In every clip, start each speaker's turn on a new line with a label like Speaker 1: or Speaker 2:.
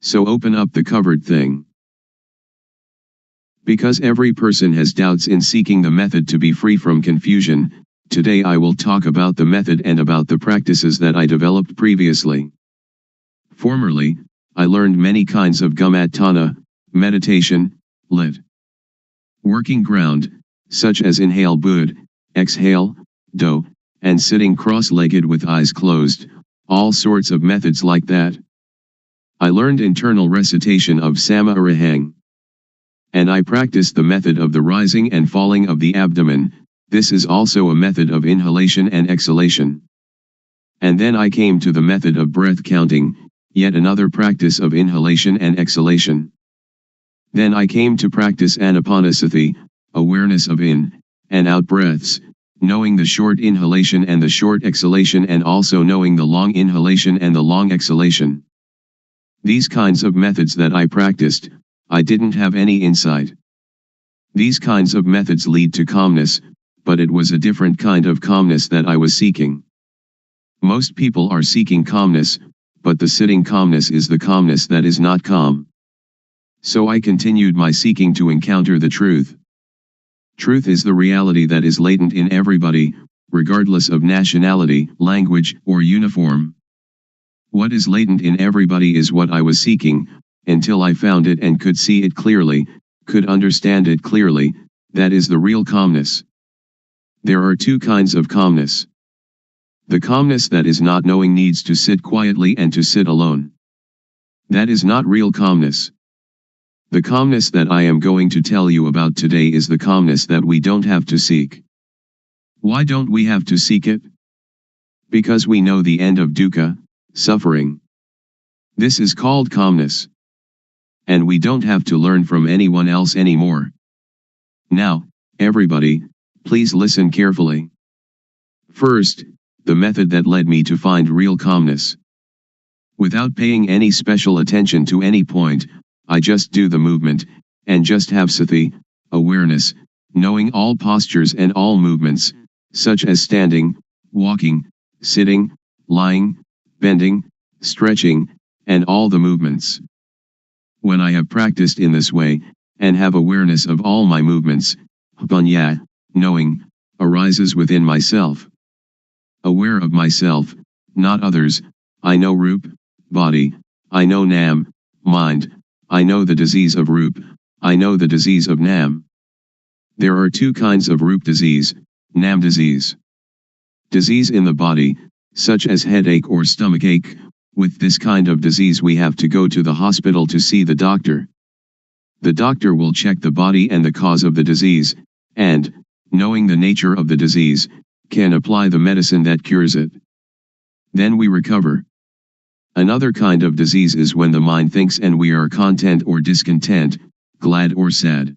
Speaker 1: So open up the covered thing. Because every person has doubts in seeking the method to be free from confusion, today I will talk about the method and about the practices that I developed previously. Formerly, I learned many kinds of gumatana, meditation, lit. Working ground, such as inhale bud, exhale, do, and sitting cross-legged with eyes closed, all sorts of methods like that. I learned internal recitation of Sama Arahang. And I practiced the method of the rising and falling of the abdomen. This is also a method of inhalation and exhalation. And then I came to the method of breath counting, yet another practice of inhalation and exhalation. Then I came to practice anapanasati, awareness of in and out breaths, knowing the short inhalation and the short exhalation, and also knowing the long inhalation and the long exhalation. These kinds of methods that I practiced, I didn't have any insight. These kinds of methods lead to calmness, but it was a different kind of calmness that I was seeking. Most people are seeking calmness, but the sitting calmness is the calmness that is not calm. So I continued my seeking to encounter the truth. Truth is the reality that is latent in everybody, regardless of nationality, language, or uniform. What is latent in everybody is what I was seeking, until I found it and could see it clearly, could understand it clearly. That is the real calmness. There are two kinds of calmness. The calmness that is not knowing needs to sit quietly and to sit alone. That is not real calmness. The calmness that I am going to tell you about today is the calmness that we don't have to seek. Why don't we have to seek it? Because we know the end of dukkha, suffering. This is called calmness. And we don't have to learn from anyone else anymore. Now, everybody, please listen carefully. First, the method that led me to find real calmness. Without paying any special attention to any point, I just do the movement, and just have sati, awareness, knowing all postures and all movements, such as standing, walking, sitting, lying, bending, stretching, and all the movements. When I have practiced in this way, and have awareness of all my movements, panya, knowing, arises within myself. Aware of myself, not others, I know rup, body, I know nam, mind, I know the disease of rup, I know the disease of nam. There are two kinds of rup disease, nam disease. Disease in the body, such as headache or stomachache. With this kind of disease we have to go to the hospital to see the doctor. The doctor will check the body and the cause of the disease, and, knowing the nature of the disease, can apply the medicine that cures it. Then we recover. Another kind of disease is when the mind thinks and we are content or discontent, glad or sad.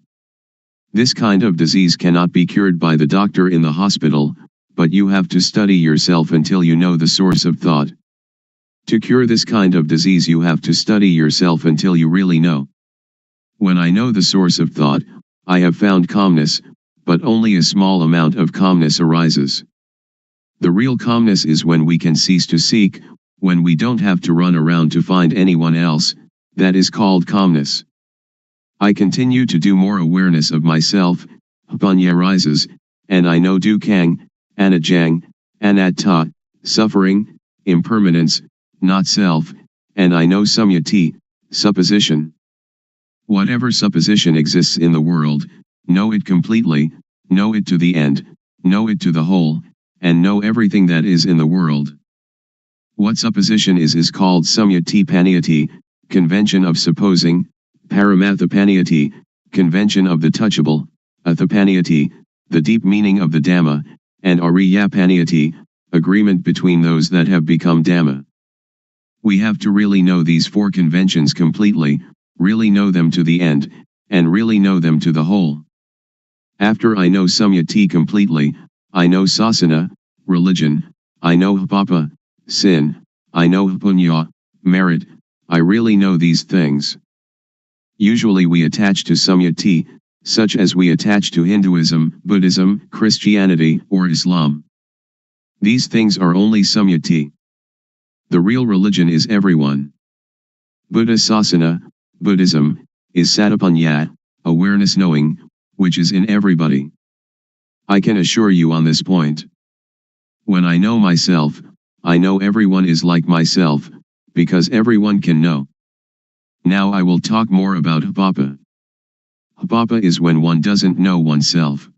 Speaker 1: This kind of disease cannot be cured by the doctor in the hospital, but you have to study yourself until you know the source of thought. To cure this kind of disease you have to study yourself until you really know. When I know the source of thought, I have found calmness, but only a small amount of calmness arises. The real calmness is when we can cease to seek, when we don't have to run around to find anyone else. That is called calmness. I continue to do more awareness of myself, panya rises, and I know dukkang, anajang, anatta, suffering, impermanence, not self, and I know samyati, supposition. Whatever supposition exists in the world, know it completely, know it to the end, know it to the whole, and know everything that is in the world. What supposition is called samyati paniyati, convention of supposing, paramathapaniyati, convention of the touchable, athapaniyati, the deep meaning of the Dhamma, and ariyapaniyati, agreement between those that have become Dhamma. We have to really know these four conventions completely, really know them to the end, and really know them to the whole. After I know Samyati completely, I know Sasana, religion, I know Papa, sin, I know Punya, merit, I really know these things. Usually we attach to Samyati, such as we attach to Hinduism, Buddhism, Christianity, or Islam. These things are only Samyati. The real religion is everyone. Buddha Sasana, Buddhism, is Satapanya, awareness knowing, which is in everybody. I can assure you on this point. When I know myself, I know everyone is like myself, because everyone can know. Now I will talk more about Hapapa. Hapapa is when one doesn't know oneself.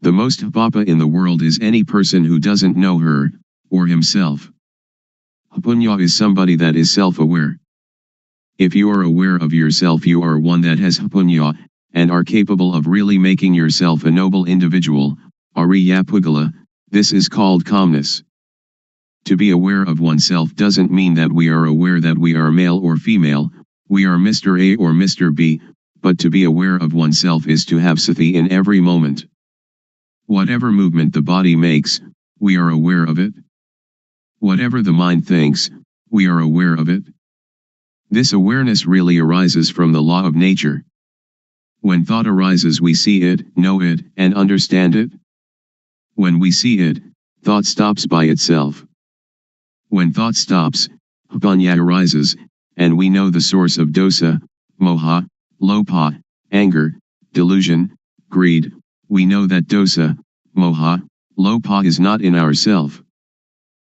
Speaker 1: The most Hapapa in the world is any person who doesn't know her, or himself. Hapunya is somebody that is self-aware. If you are aware of yourself, you are one that has Hapunya, and are capable of really making yourself a noble individual, Ariya Pugala. This is called calmness. To be aware of oneself doesn't mean that we are aware that we are male or female, we are Mr. A or Mr. B, but to be aware of oneself is to have sati in every moment. Whatever movement the body makes, we are aware of it. Whatever the mind thinks, we are aware of it. This awareness really arises from the law of nature. When thought arises, we see it, know it, and understand it. When we see it, thought stops by itself. When thought stops, Hapanya arises, and we know the source of dosa, moha, lopa, anger, delusion, greed. We know that dosa, moha, lopa is not in ourself.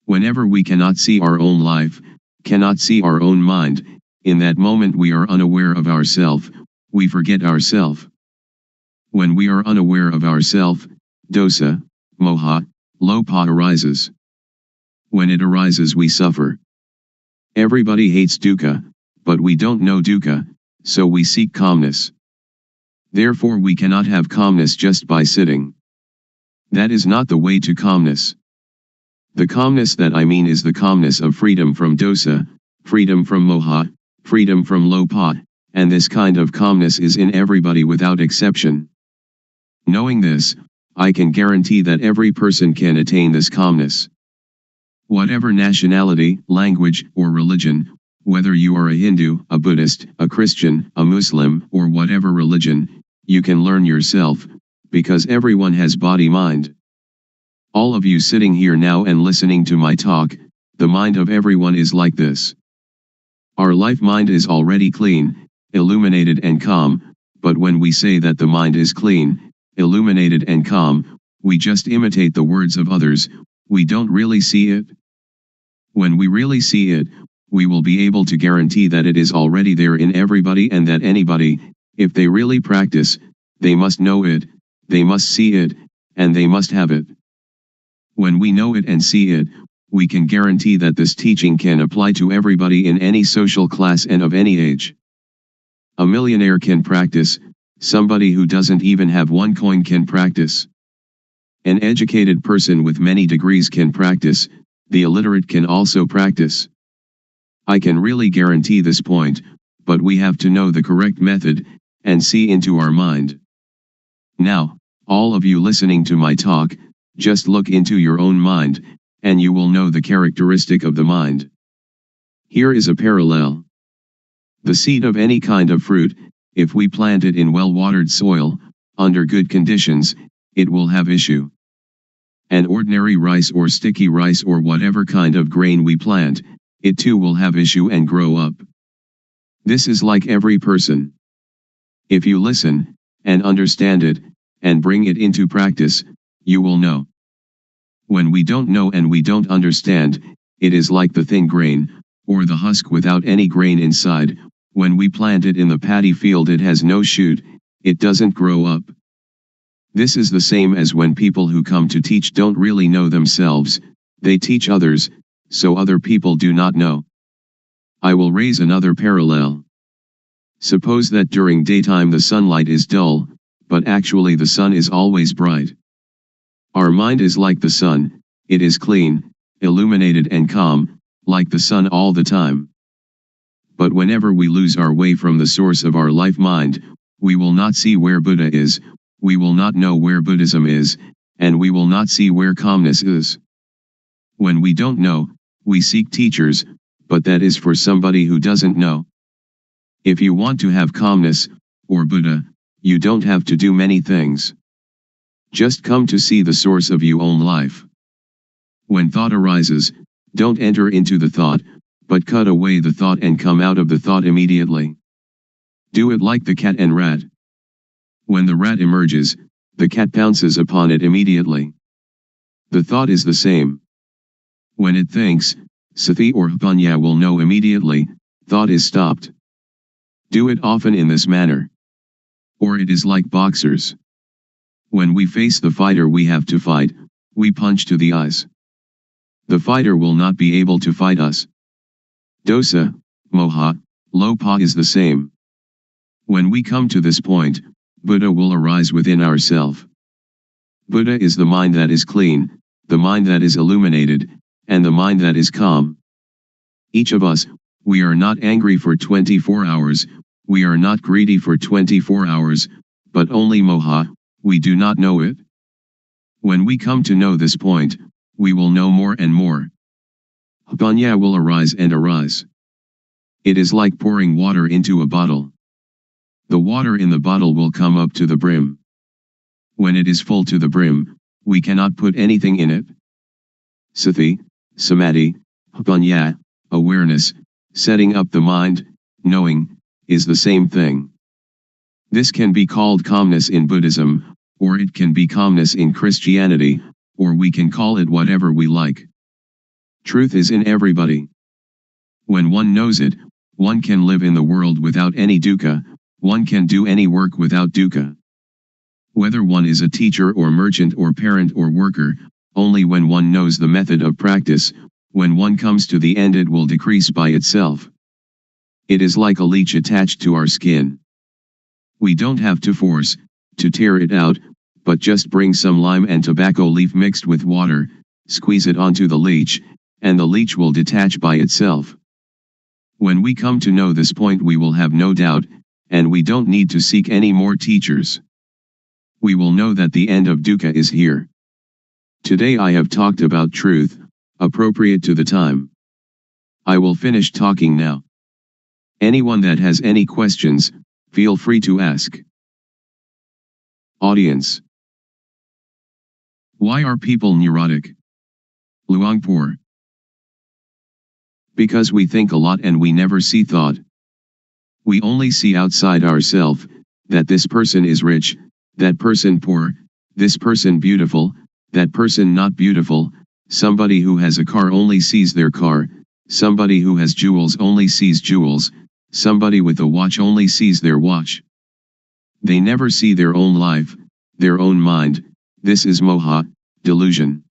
Speaker 1: Whenever we cannot see our own life, cannot see our own mind, in that moment we are unaware of ourself, we forget ourself. When we are unaware of ourself, dosa, moha, lopa arises. When it arises we suffer. Everybody hates dukkha, but we don't know dukkha, so we seek calmness. Therefore we cannot have calmness just by sitting. That is not the way to calmness. The calmness that I mean is the calmness of freedom from dosa, freedom from moha, freedom from lopa, and this kind of calmness is in everybody without exception. Knowing this, I can guarantee that every person can attain this calmness. Whatever nationality, language, or religion, whether you are a Hindu, a Buddhist, a Christian, a Muslim, or whatever religion, you can learn yourself, because everyone has body-mind. All of you sitting here now and listening to my talk, the mind of everyone is like this. Our life mind is already clean, illuminated and calm, but when we say that the mind is clean, illuminated and calm, we just imitate the words of others, we don't really see it. When we really see it, we will be able to guarantee that it is already there in everybody and that anybody, if they really practice, they must know it, they must see it, and they must have it. When we know it and see it, we can guarantee that this teaching can apply to everybody in any social class and of any age. A millionaire can practice, somebody who doesn't even have one coin can practice. An educated person with many degrees can practice, the illiterate can also practice. I can really guarantee this point, but we have to know the correct method, and see into our mind. Now, all of you listening to my talk, just look into your own mind, and you will know the characteristic of the mind. Here is a parallel. The seed of any kind of fruit, if we plant it in well-watered soil, under good conditions, it will have issue. An ordinary rice or sticky rice or whatever kind of grain we plant, it too will have issue and grow up. This is like every person. If you listen, and understand it, and bring it into practice, you will know. When we don't know and we don't understand, it is like the thin grain, or the husk without any grain inside. When we plant it in the paddy field it has no shoot, it doesn't grow up. This is the same as when people who come to teach don't really know themselves, they teach others, so other people do not know. I will raise another parallel. Suppose that during daytime the sunlight is dull, but actually the sun is always bright. Our mind is like the sun, it is clean, illuminated and calm, like the sun all the time. But whenever we lose our way from the source of our life mind, we will not see where Buddha is, we will not know where Buddhism is, and we will not see where calmness is. When we don't know, we seek teachers, but that is for somebody who doesn't know. If you want to have calmness, or Buddha, you don't have to do many things. Just come to see the source of your own life. When thought arises, don't enter into the thought, but cut away the thought and come out of the thought immediately. Do it like the cat and rat. When the rat emerges, the cat pounces upon it immediately. The thought is the same. When it thinks, sati or panya will know immediately, thought is stopped. Do it often in this manner. Or it is like boxers. When we face the fighter we have to fight, we punch to the eyes. The fighter will not be able to fight us. Dosa, moha, lopa is the same. When we come to this point, Buddha will arise within ourself. Buddha is the mind that is clean, the mind that is illuminated, and the mind that is calm. Each of us, we are not angry for 24 hours, we are not greedy for 24 hours, but only moha, we do not know it. When we come to know this point, we will know more and more. Panya will arise and arise. It is like pouring water into a bottle. The water in the bottle will come up to the brim. When it is full to the brim, we cannot put anything in it. Sati, samadhi, panya, awareness, setting up the mind, knowing, is the same thing. This can be called calmness in Buddhism, or it can be calmness in Christianity, or we can call it whatever we like. Truth is in everybody. When one knows it, one can live in the world without any dukkha, one can do any work without dukkha. Whether one is a teacher or merchant or parent or worker, only when one knows the method of practice, when one comes to the end it will decrease by itself. It is like a leech attached to our skin. We don't have to force, to tear it out, but just bring some lime and tobacco leaf mixed with water, squeeze it onto the leech, and the leech will detach by itself. When we come to know this point we will have no doubt, and we don't need to seek any more teachers. We will know that the end of dukkha is here. Today I have talked about truth, appropriate to the time. I will finish talking now. Anyone that has any questions, feel free to ask. Audience. Why are people neurotic? Luangpor. Because we think a lot and we never see thought. We only see outside ourselves, that this person is rich, that person poor, this person beautiful, that person not beautiful, somebody who has a car only sees their car, somebody who has jewels only sees jewels, somebody with a watch only sees their watch. They never see their own life, their own mind. This is moha, delusion.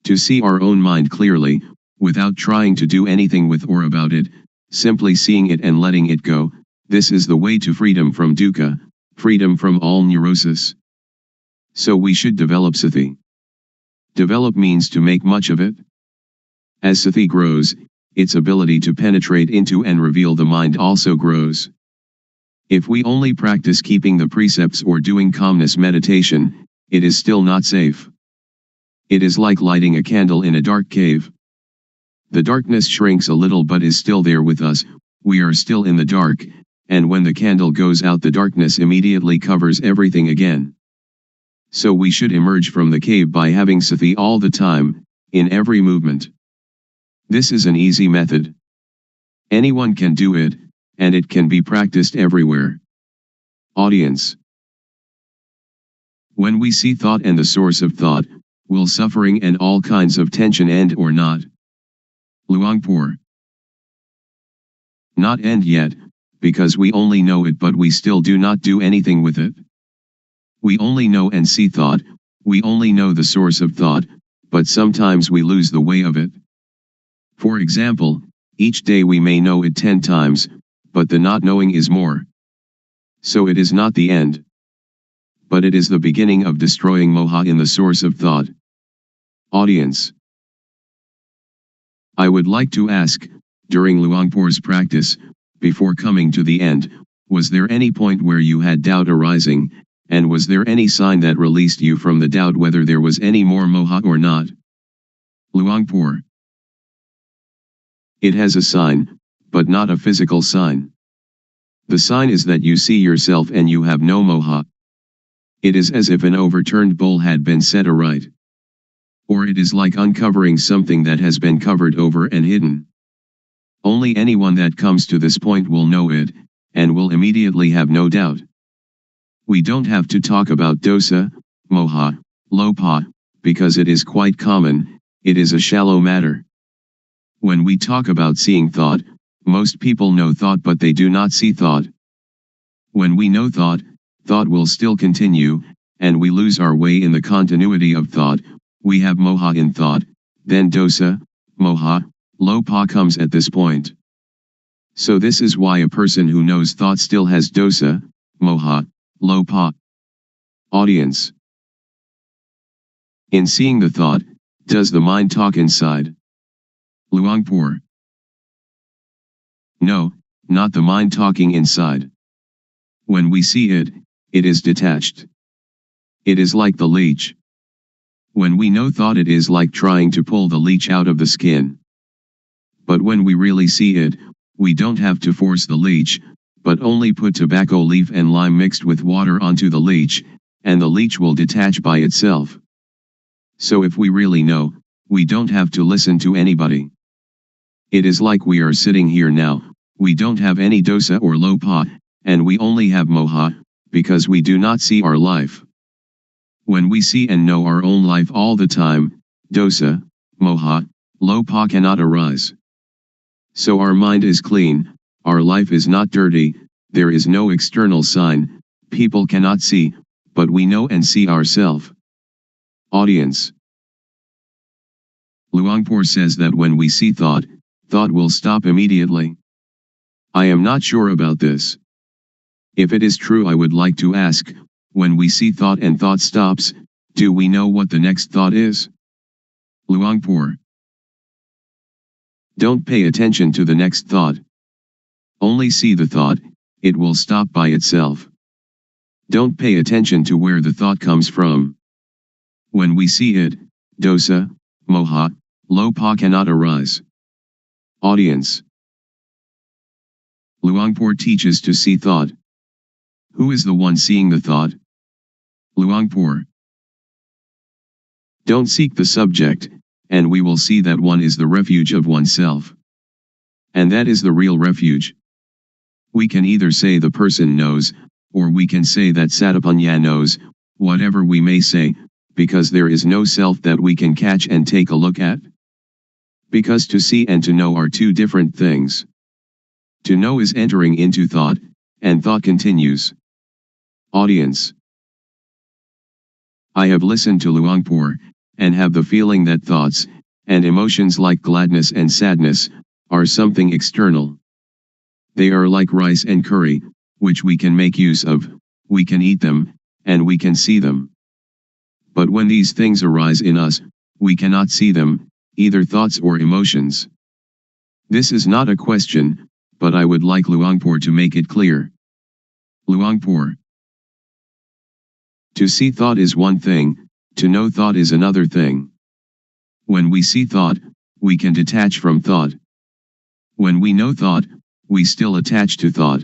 Speaker 1: To see our own mind clearly, without trying to do anything with or about it, simply seeing it and letting it go, this is the way to freedom from dukkha, freedom from all neurosis. So we should develop sati. Develop means to make much of it. As sati grows, its ability to penetrate into and reveal the mind also grows. If we only practice keeping the precepts or doing calmness meditation, it is still not safe. It is like lighting a candle in a dark cave. The darkness shrinks a little but is still there with us, we are still in the dark, and when the candle goes out the darkness immediately covers everything again. So we should emerge from the cave by having sati all the time, in every movement. This is an easy method. Anyone can do it, and it can be practiced everywhere. Audience. When we see thought and the source of thought, will suffering and all kinds of tension end or not? Luangpor. Not end yet, because we only know it but we still do not do anything with it. We only know and see thought, we only know the source of thought, but sometimes we lose the way of it. For example, each day we may know it 10 times, but the not knowing is more. So it is not the end. But it is the beginning of destroying moha in the source of thought. Audience. I would like to ask, during Luangpor's practice, before coming to the end, was there any point where you had doubt arising, and was there any sign that released you from the doubt whether there was any more moha or not? Luangpor. It has a sign, but not a physical sign. The sign is that you see yourself and you have no moha. It is as if an overturned bowl had been set aright. Or it is like uncovering something that has been covered over and hidden. Only anyone that comes to this point will know it, and will immediately have no doubt. We don't have to talk about dosa, moha, lopa, because it is quite common, it is a shallow matter. When we talk about seeing thought, most people know thought but they do not see thought. When we know thought, thought will still continue, and we lose our way in the continuity of thought. We have moha in thought, then dosa, moha, lopa comes at this point. So this is why a person who knows thought still has dosa, moha, lopa. Audience. In seeing the thought, does the mind talk inside? Luangpor. No, not the mind talking inside. When we see it, it is detached. It is like the leech. When we know thought, it is like trying to pull the leech out of the skin. But when we really see it, we don't have to force the leech, but only put tobacco leaf and lime mixed with water onto the leech, and the leech will detach by itself. So if we really know, we don't have to listen to anybody. It is like we are sitting here now, we don't have any dosa or lopa, and we only have moha, because we do not see our life. When we see and know our own life all the time, dosa, moha, lopa cannot arise. So our mind is clean, our life is not dirty, there is no external sign, people cannot see, but we know and see ourselves. Audience. Luangpor says that when we see thought, thought will stop immediately. I am not sure about this. If it is true, I would like to ask, when we see thought and thought stops, do we know what the next thought is? Luangpor. Don't pay attention to the next thought. Only see the thought, it will stop by itself. Don't pay attention to where the thought comes from. When we see it, dosa, moha, lopa cannot arise. Audience. Luangpor teaches to see thought. Who is the one seeing the thought? Luangpor. Don't seek the subject, and we will see that one is the refuge of oneself. And that is the real refuge. We can either say the person knows, or we can say that Satapanya knows, whatever we may say, because there is no self that we can catch and take a look at. Because to see and to know are two different things. To know is entering into thought, and thought continues. Audience. I have listened to Luangpor, and have the feeling that thoughts, and emotions like gladness and sadness, are something external. They are like rice and curry, which we can make use of, we can eat them, and we can see them. But when these things arise in us, we cannot see them, either thoughts or emotions. This is not a question, but I would like Luangpor to make it clear. Luangpor. To see thought is one thing, to know thought is another thing. When we see thought, we can detach from thought. When we know thought, we still attach to thought.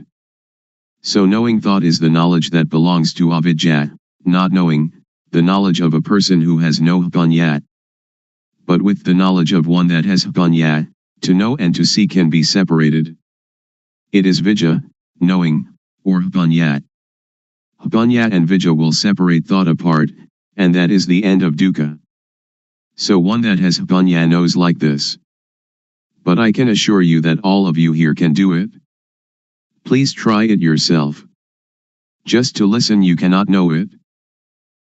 Speaker 1: So knowing thought is the knowledge that belongs to avidya, not knowing, the knowledge of a person who has no panya. But with the knowledge of one that has panya, to know and to see can be separated. It is vidya, knowing, or panya. Panya and vidya will separate thought apart, and that is the end of dukkha. So one that has panya knows like this. But I can assure you that all of you here can do it. Please try it yourself. Just to listen you cannot know it.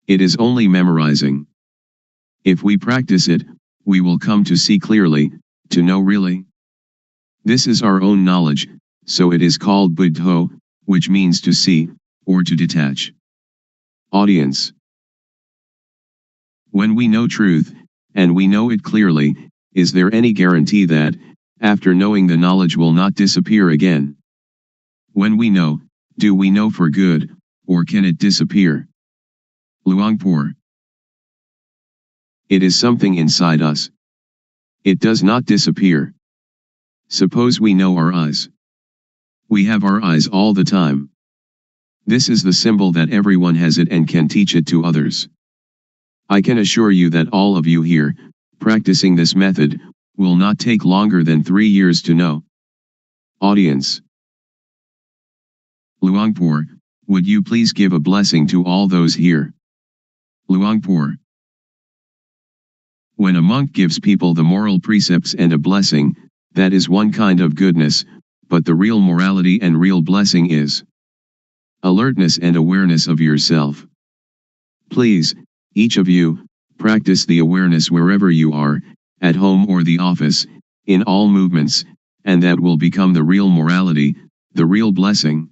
Speaker 1: It is only memorizing. If we practice it, we will come to see clearly, to know really. This is our own knowledge, so it is called buddho, which means to see, or to detach. Audience. When we know truth, and we know it clearly, is there any guarantee that, after knowing, the knowledge will not disappear again? When we know, do we know for good, or can it disappear? Luangpor. It is something inside us. It does not disappear. Suppose we know our eyes. We have our eyes all the time. This is the symbol that everyone has it and can teach it to others. I can assure you that all of you here, practicing this method, will not take longer than 3 years to know. Audience. Luangpor, would you please give a blessing to all those here? Luangpor. When a monk gives people the moral precepts and a blessing, that is one kind of goodness, but the real morality and real blessing is alertness and awareness of yourself. Please, each of you, practice the awareness wherever you are, at home or the office, in all movements, and that will become the real morality, the real blessing.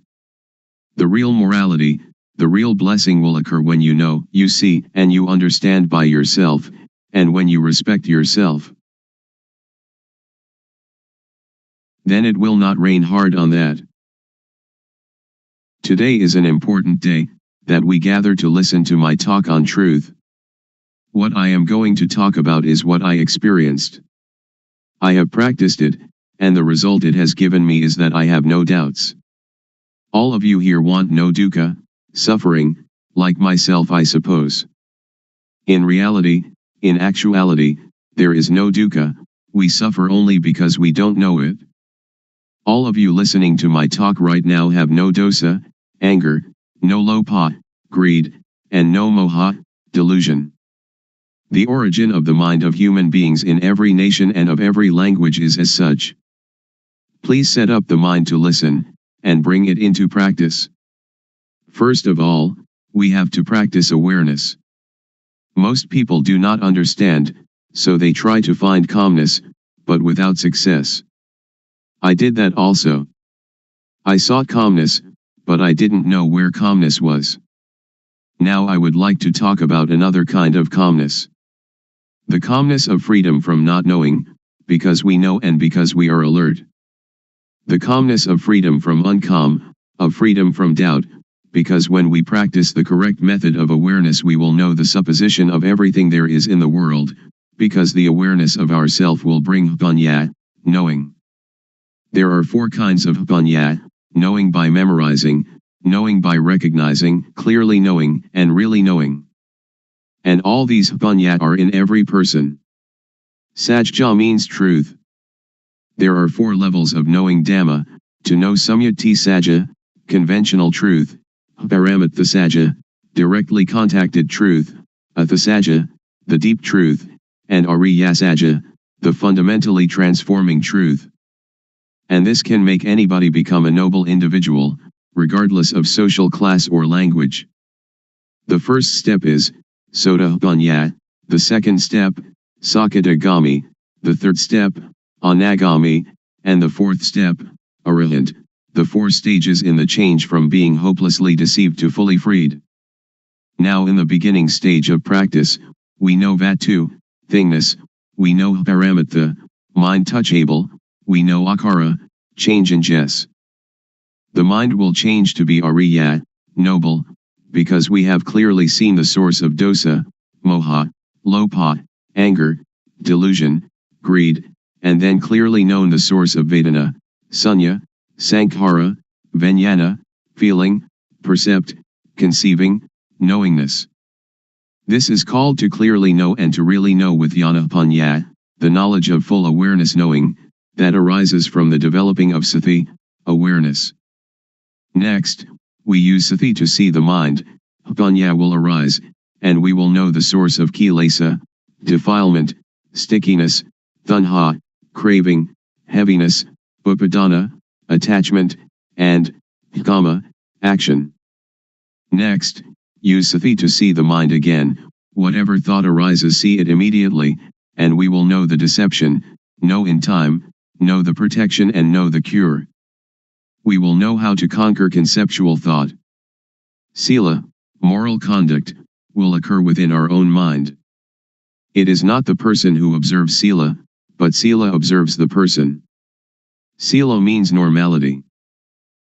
Speaker 1: The real morality, the real blessing will occur when you know, you see, and you understand by yourself, and when you respect yourself. Then it will not rain hard on that. Today is an important day, that we gather to listen to my talk on truth. What I am going to talk about is what I experienced. I have practiced it, and the result it has given me is that I have no doubts. All of you here want no dukkha, suffering, like myself, I suppose. In reality, in actuality, there is no dukkha, we suffer only because we don't know it. All of you listening to my talk right now have no dosa, anger, no lopha, greed, and no moha, delusion. The origin of the mind of human beings in every nation and of every language is as such. Please set up the mind to listen, and bring it into practice. First of all, we have to practice awareness. Most people do not understand, so they try to find calmness, but without success. I did that also. I sought calmness, but I didn't know where calmness was. Now I would like to talk about another kind of calmness. The calmness of freedom from not knowing, because we know and because we are alert. The calmness of freedom from uncalm, of freedom from doubt, because when we practice the correct method of awareness we will know the supposition of everything there is in the world, because the awareness of ourself will bring panya, knowing. There are 4 kinds of panya: knowing by memorizing, knowing by recognizing, clearly knowing, and really knowing. And all these panya are in every person. Sajja means truth. There are 4 levels of knowing Dhamma: to know Samyati Sajja, conventional truth; Paramatha Sajja, directly contacted truth; Atha Sajja, the deep truth; and Ariya Sajja, the fundamentally transforming truth. And this can make anybody become a noble individual, regardless of social class or language. The first step is Sotapanya, the second step, Sakadagami, the third step, Anagami, and the fourth step, Arahant, the 4 stages in the change from being hopelessly deceived to fully freed. Now in the beginning stage of practice, we know Vatu, thingness, we know Paramatha, mind touchable, we know Akara, change in Jess. The mind will change to be Ariya, noble, because we have clearly seen the source of dosa, moha, lopha, anger, delusion, greed, and then clearly known the source of Vedana, sunya, sankhara, vijnana, feeling, percept, conceiving, knowingness. This is called to clearly know and to really know with jnana-panya, the knowledge of full awareness knowing, that arises from the developing of sati, awareness. Next, we use sati to see the mind, panya will arise, and we will know the source of kilesa, defilement, stickiness, tanha, craving, heaviness, upadana, attachment, and kama, action. Next, use sati to see the mind again, whatever thought arises see it immediately, and we will know the deception, know in time, know the protection and know the cure. We will know how to conquer conceptual thought. Sila, moral conduct, will occur within our own mind. It is not the person who observes sila, but sila observes the person. Sila means normality.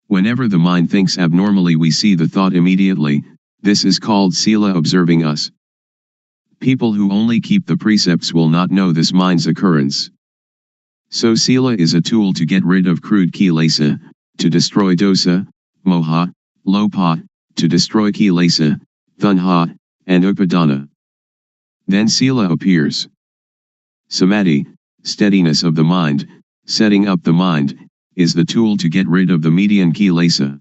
Speaker 1: Whenever the mind thinks abnormally, we see the thought immediately. This is called sila observing us. People who only keep the precepts will not know this mind's occurrence. So sila is a tool to get rid of crude kilesa, to destroy dosa, moha, lopa, to destroy kilesa, tanha, and upadana. Then sila appears. Samadhi, steadiness of the mind, setting up the mind, is the tool to get rid of the median kilesa.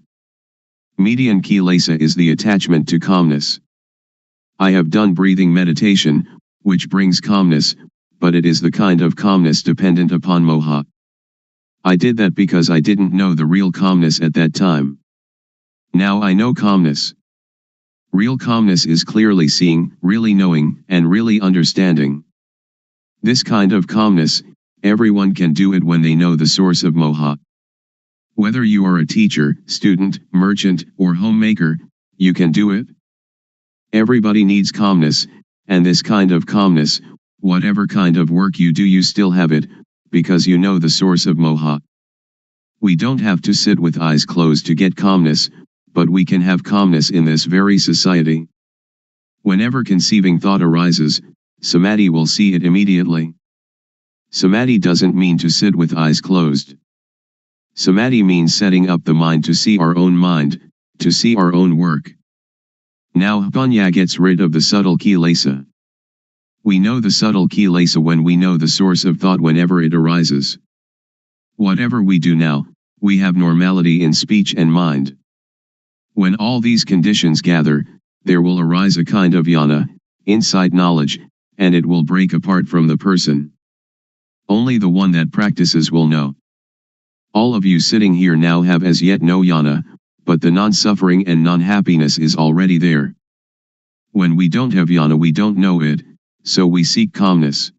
Speaker 1: Median kilesa is the attachment to calmness. I have done breathing meditation, which brings calmness, but it is the kind of calmness dependent upon moha. I did that because I didn't know the real calmness at that time. Now I know calmness. Real calmness is clearly seeing, really knowing, and really understanding. This kind of calmness, everyone can do it when they know the source of moha. Whether you are a teacher, student, merchant, or homemaker, you can do it. Everybody needs calmness, and this kind of calmness, whatever kind of work you do, you still have it, because you know the source of moha. We don't have to sit with eyes closed to get calmness, but we can have calmness in this very society. Whenever conceiving thought arises, samadhi will see it immediately. Samadhi doesn't mean to sit with eyes closed. Samadhi means setting up the mind to see our own mind, to see our own work. Now panya gets rid of the subtle kilesa. We know the subtle kilesa when we know the source of thought whenever it arises. Whatever we do now, we have normality in speech and mind. When all these conditions gather, there will arise a kind of jnana, insight knowledge, and it will break apart from the person. Only the one that practices will know. All of you sitting here now have as yet no jnana, but the non-suffering and non-happiness is already there. When we don't have jnana, we don't know it, so we seek calmness.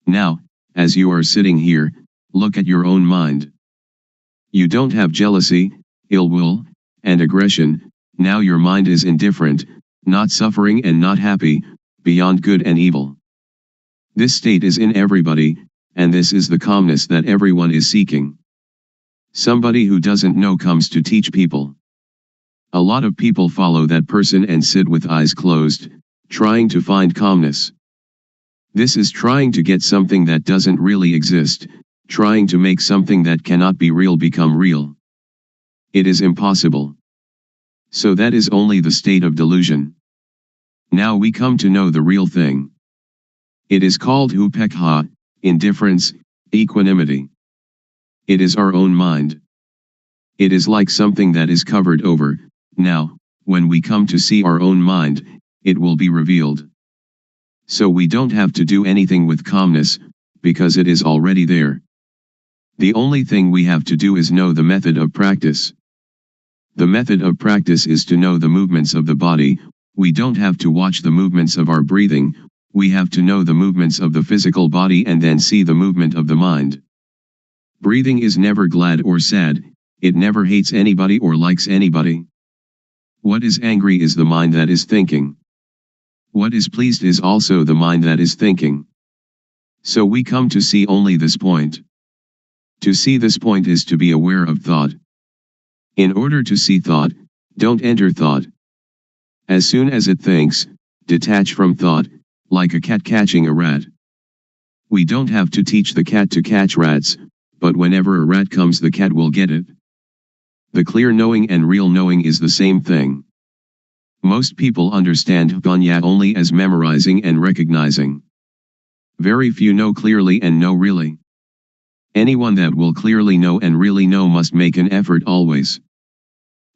Speaker 1: Now, as you are sitting here, look at your own mind. You don't have jealousy, ill will, and aggression. Now your mind is indifferent, not suffering and not happy, beyond good and evil. This state is in everybody, and this is the calmness that everyone is seeking. Somebody who doesn't know comes to teach people. A lot of people follow that person and sit with eyes closed, trying to find calmness. This is trying to get something that doesn't really exist, trying to make something that cannot be real become real. It is impossible. So that is only the state of delusion. Now we come to know the real thing. It is called upekha, indifference, equanimity. It is our own mind. It is like something that is covered over. Now, when we come to see our own mind, it will be revealed. So we don't have to do anything with calmness, because it is already there. The only thing we have to do is know the method of practice. The method of practice is to know the movements of the body. We don't have to watch the movements of our breathing, we have to know the movements of the physical body and then see the movement of the mind. Breathing is never glad or sad, it never hates anybody or likes anybody. What is angry is the mind that is thinking. What is pleased is also the mind that is thinking. So we come to see only this point. To see this point is to be aware of thought. In order to see thought, don't enter thought. As soon as it thinks, detach from thought, like a cat catching a rat. We don't have to teach the cat to catch rats, but whenever a rat comes, the cat will get it. The clear knowing and real knowing is the same thing. Most people understand panya only as memorizing and recognizing. Very few know clearly and know really. Anyone that will clearly know and really know must make an effort always.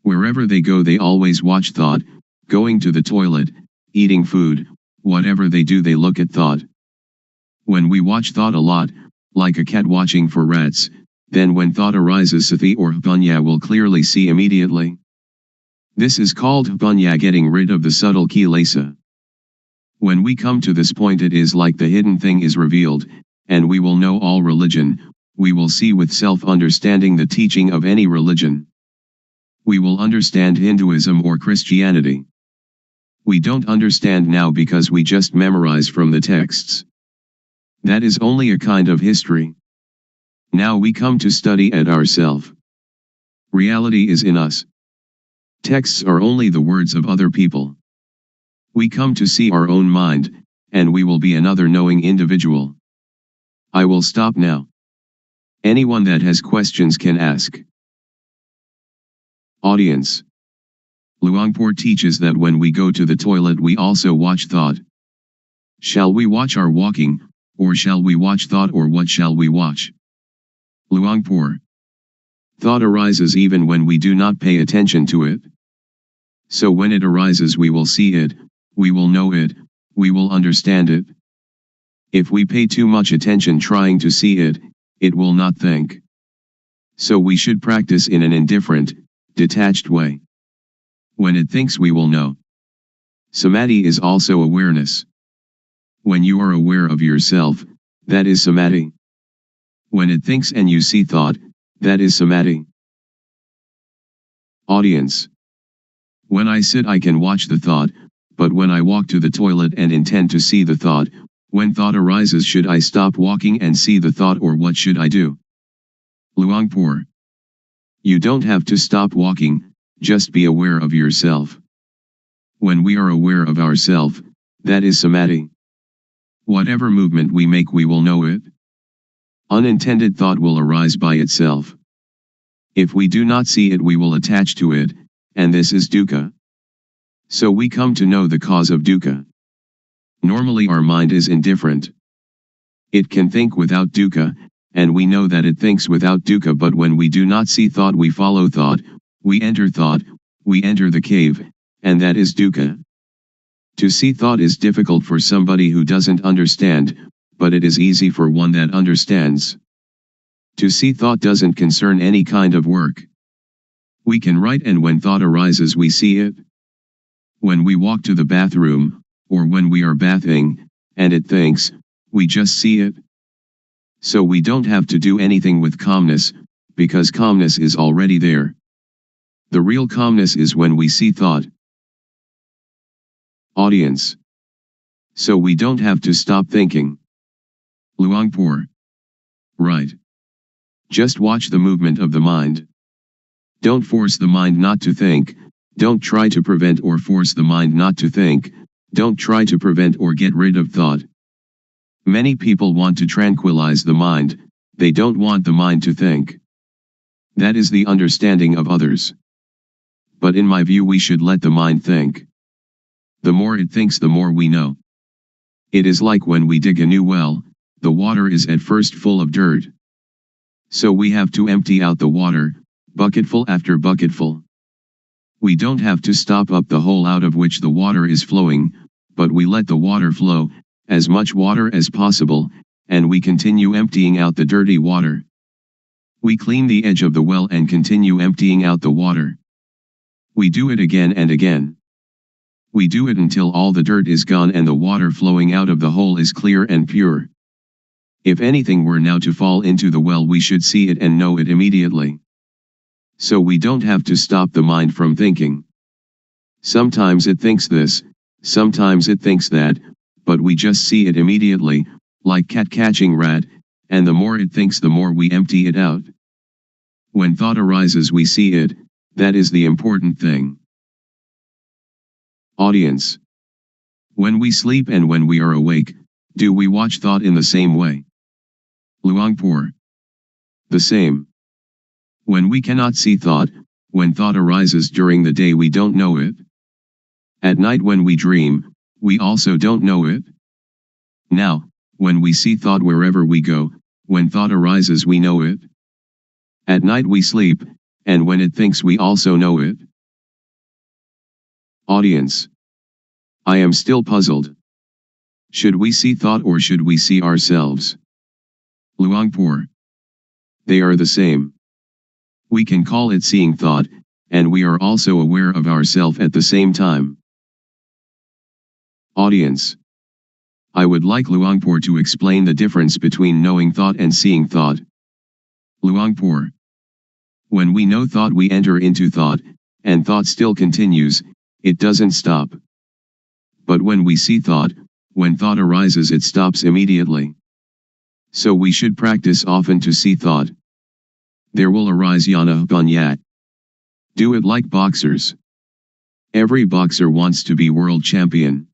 Speaker 1: Wherever they go, they always watch thought, going to the toilet, eating food, whatever they do, they look at thought. When we watch thought a lot, like a cat watching for rats, then when thought arises, sati or panya will clearly see immediately. This is called panya, getting rid of the subtle kilesa. When we come to this point, it is like the hidden thing is revealed, and we will know all religion, we will see with self-understanding the teaching of any religion. We will understand Hinduism or Christianity. We don't understand now because we just memorize from the texts. That is only a kind of history. Now we come to study at ourself. Reality is in us. Texts are only the words of other people. We come to see our own mind, and we will be another knowing individual. I will stop now. Anyone that has questions can ask. Audience. Luangpor teaches that when we go to the toilet we also watch thought. Shall we watch our walking, or shall we watch thought, or what shall we watch? Luangpor. Thought arises even when we do not pay attention to it. So when it arises we will see it, we will know it, we will understand it. If we pay too much attention trying to see it, it will not think. So we should practice in an indifferent, detached way. When it thinks we will know. Samadhi is also awareness. When you are aware of yourself, that is samadhi. When it thinks and you see thought, that is samadhi. Audience. When I sit I can watch the thought, but when I walk to the toilet and intend to see the thought, when thought arises should I stop walking and see the thought, or what should I do? Luangpor. You don't have to stop walking, just be aware of yourself. When we are aware of ourself, that is samadhi. Whatever movement we make we will know it. Unintended thought will arise by itself. If we do not see it we will attach to it, and this is dukkha. So we come to know the cause of dukkha. Normally our mind is indifferent. It can think without dukkha, and we know that it thinks without dukkha, but when we do not see thought we follow thought, we enter the cave, and that is dukkha. To see thought is difficult for somebody who doesn't understand, but it is easy for one that understands. To see thought doesn't concern any kind of work. We can write, and when thought arises we see it. When we walk to the bathroom, or when we are bathing, and it thinks, we just see it. So we don't have to do anything with calmness, because calmness is already there. The real calmness is when we see thought. Audience. So we don't have to stop thinking. Luangpor. Right. Just watch the movement of the mind. Don't force the mind not to think, don't try to prevent or force the mind not to think, don't try to prevent or get rid of thought. Many people want to tranquilize the mind, they don't want the mind to think. That is the understanding of others. But in my view we should let the mind think. The more it thinks the more we know. It is like when we dig a new well, the water is at first full of dirt. So we have to empty out the water, bucketful after bucketful. We don't have to stop up the hole out of which the water is flowing, but we let the water flow, as much water as possible, and we continue emptying out the dirty water. We clean the edge of the well and continue emptying out the water. We do it again and again. We do it until all the dirt is gone and the water flowing out of the hole is clear and pure. If anything were now to fall into the well we should see it and know it immediately. So we don't have to stop the mind from thinking. Sometimes it thinks this, sometimes it thinks that, but we just see it immediately, like cat catching rat, and the more it thinks the more we empty it out. When thought arises we see it, that is the important thing. Audience. When we sleep and when we are awake, do we watch thought in the same way? Luangpor. The same. When we cannot see thought, when thought arises during the day we don't know it. At night when we dream, we also don't know it. Now, when we see thought wherever we go, when thought arises we know it. At night we sleep, and when it thinks we also know it. Audience. I am still puzzled. Should we see thought or should we see ourselves? Luangpor. They are the same. We can call it seeing thought, and we are also aware of ourself at the same time. Audience. I would like Luangpor to explain the difference between knowing thought and seeing thought. Luangpor. When we know thought we enter into thought, and thought still continues, it doesn't stop. But when we see thought, when thought arises it stops immediately. So we should practice often to see thought. There will arise yana banyat. Do it like boxers. Every boxer wants to be world champion.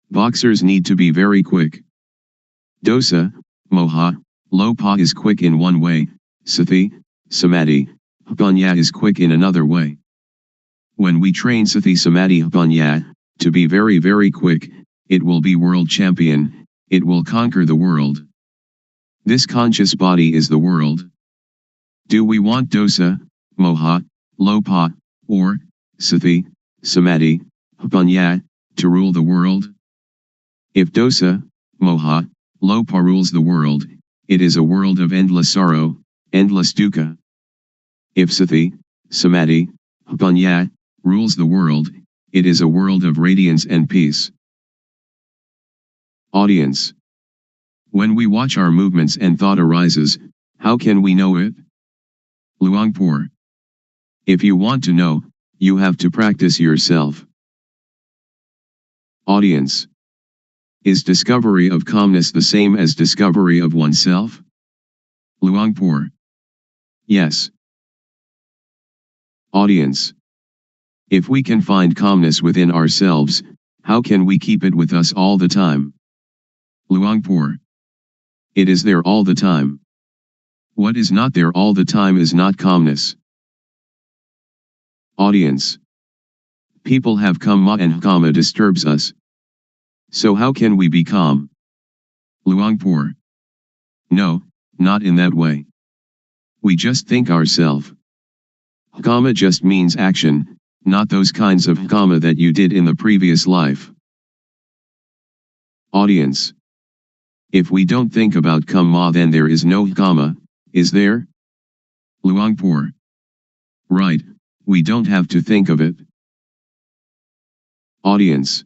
Speaker 1: Boxers need to be very quick. Dosa, moha, lopa is quick in one way, sati, samadhi, panya is quick in another way. When we train sati samadhi panya, to be very very quick, it will be world champion, it will conquer the world. This conscious body is the world. Do we want dosa, moha, lopa, or sati, samadhi, panya, to rule the world? If dosa, moha, lopa rules the world, it is a world of endless sorrow, endless dukkha. If sati, samadhi, panya, rules the world, it is a world of radiance and peace. Audience. When we watch our movements and thought arises, how can we know it? Luangpor. If you want to know, you have to practice yourself. Audience. Is discovery of calmness the same as discovery of oneself? Luangpor. Yes. Audience. If we can find calmness within ourselves, how can we keep it with us all the time? Luangpor. It is there all the time. What is not there all the time is not calmness. Audience. People have kamma and kamma disturbs us. So how can we be calm? Luangpor. No, not in that way. We just think ourselves. Kamma just means action, not those kinds of kamma that you did in the previous life. Audience. If we don't think about kamma then there is no kamma, is there? Luangpor. Right, we don't have to think of it. Audience.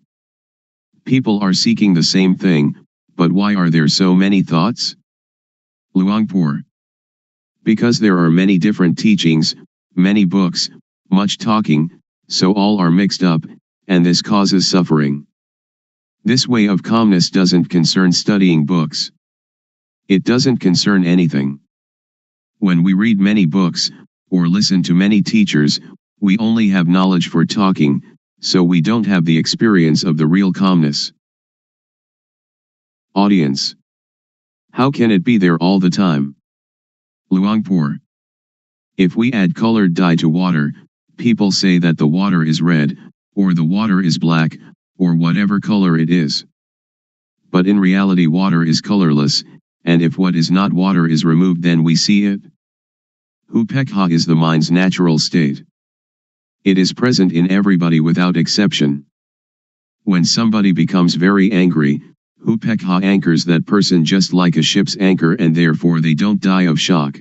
Speaker 1: People are seeking the same thing, but why are there so many thoughts? Luangpor. Because there are many different teachings, many books, much talking, so all are mixed up, and this causes suffering. This way of calmness doesn't concern studying books. It doesn't concern anything. When we read many books, or listen to many teachers, we only have knowledge for talking, so we don't have the experience of the real calmness. Audience. How can it be there all the time? Luangpor. If we add colored dye to water, people say that the water is red, or the water is black, or whatever color it is. But in reality water is colorless, and if what is not water is removed then we see it. Upekha is the mind's natural state. It is present in everybody without exception. When somebody becomes very angry, upekha anchors that person just like a ship's anchor and therefore they don't die of shock.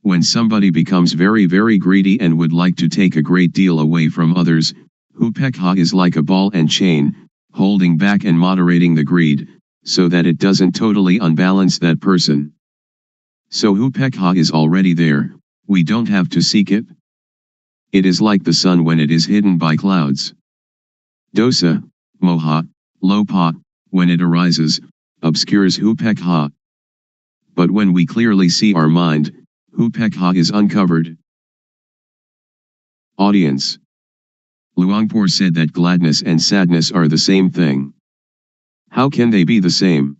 Speaker 1: When somebody becomes very very greedy and would like to take a great deal away from others, upekha is like a ball and chain, holding back and moderating the greed, so that it doesn't totally unbalance that person. So upekha is already there, we don't have to seek it. It is like the sun when it is hidden by clouds. Dosa, moha, lopa, when it arises, obscures upekha. But when we clearly see our mind, upekha is uncovered. Audience. Luangpor said that gladness and sadness are the same thing. How can they be the same?